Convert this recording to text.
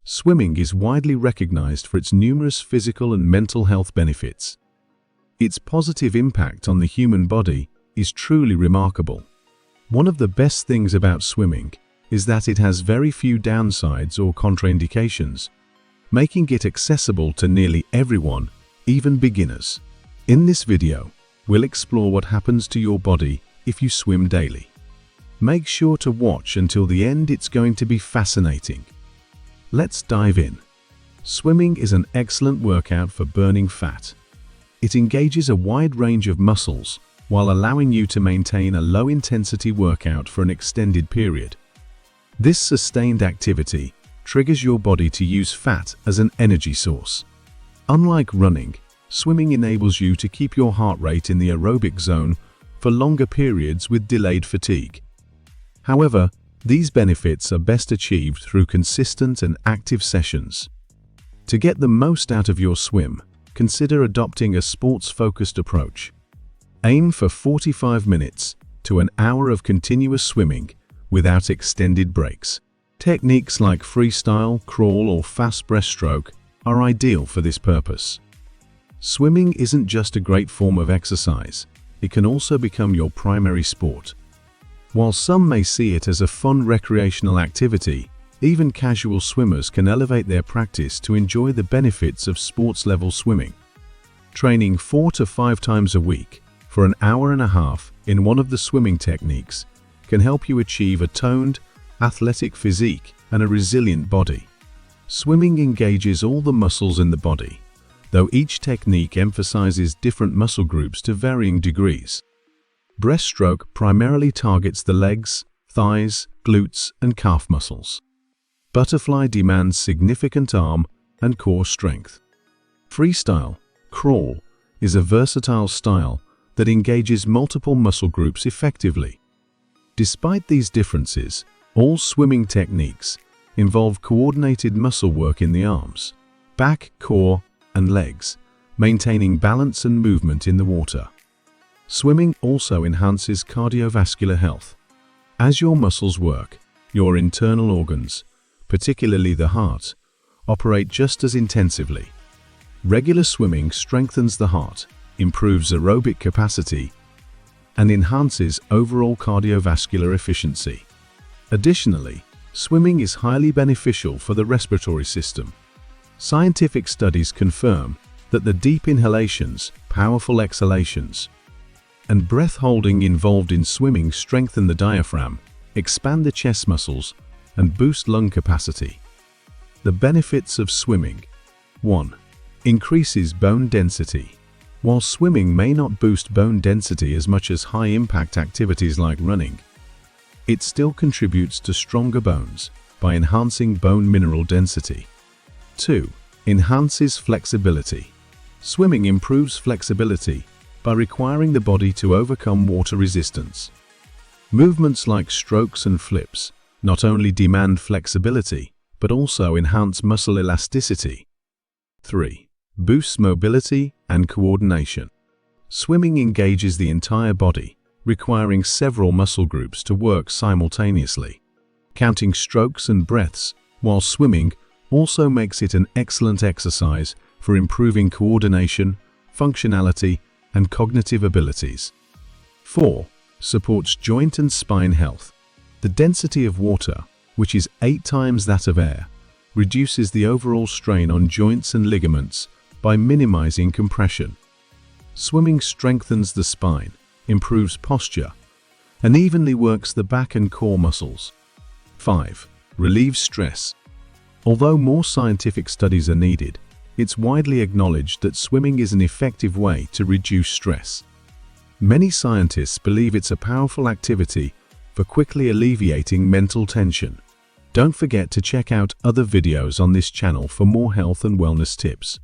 Swimming is widely recognized for its numerous physical and mental health benefits. Its positive impact on the human body is truly remarkable. One of the best things about swimming is that it has very few downsides or contraindications, making it accessible to nearly everyone, even beginners. In this video, we'll explore what happens to your body if you swim daily. Make sure to watch until the end, it's going to be fascinating. Let's dive in. Swimming is an excellent workout for burning fat. It engages a wide range of muscles while allowing you to maintain a low-intensity workout for an extended period. This sustained activity triggers your body to use fat as an energy source. Unlike running, swimming enables you to keep your heart rate in the aerobic zone for longer periods with delayed fatigue. However, these benefits are best achieved through consistent and active sessions. To get the most out of your swim, consider adopting a sports-focused approach. Aim for 45 minutes to an hour of continuous swimming without extended breaks. Techniques like freestyle, crawl, or fast breaststroke are ideal for this purpose. Swimming isn't just a great form of exercise, it can also become your primary sport. While some may see it as a fun recreational activity, even casual swimmers can elevate their practice to enjoy the benefits of sports-level swimming. Training 4 to 5 times a week for an hour and a half in one of the swimming techniques can help you achieve a toned, athletic physique and a resilient body. Swimming engages all the muscles in the body, though each technique emphasizes different muscle groups to varying degrees. Breaststroke primarily targets the legs, thighs, glutes, and calf muscles. Butterfly demands significant arm and core strength. Freestyle, crawl, is a versatile style that engages multiple muscle groups effectively. Despite these differences, all swimming techniques involve coordinated muscle work in the arms, back, core, and legs, maintaining balance and movement in the water. Swimming also enhances cardiovascular health. As your muscles work, your internal organs, particularly the heart, operate just as intensively. Regular swimming strengthens the heart, improves aerobic capacity, and enhances overall cardiovascular efficiency. Additionally, swimming is highly beneficial for the respiratory system. Scientific studies confirm that the deep inhalations, powerful exhalations, and breath holding involved in swimming strengthen the diaphragm, expand the chest muscles, and boost lung capacity. The benefits of swimming. 1. Increases bone density. While swimming may not boost bone density as much as high-impact activities like running, it still contributes to stronger bones by enhancing bone mineral density. 2. Enhances flexibility. Swimming improves flexibility by requiring the body to overcome water resistance. Movements like strokes and flips not only demand flexibility, but also enhance muscle elasticity. 3. Boosts mobility and coordination. Swimming engages the entire body, requiring several muscle groups to work simultaneously. Counting strokes and breaths while swimming also makes it an excellent exercise for improving coordination, functionality, and cognitive abilities. 4. Supports joint and spine health. The density of water, which is 8 times that of air, reduces the overall strain on joints and ligaments by minimizing compression. Swimming strengthens the spine, improves posture, and evenly works the back and core muscles. 5. Relieves stress. Although more scientific studies are needed, it's widely acknowledged that swimming is an effective way to reduce stress. Many scientists believe it's a powerful activity for quickly alleviating mental tension. Don't forget to check out other videos on this channel for more health and wellness tips.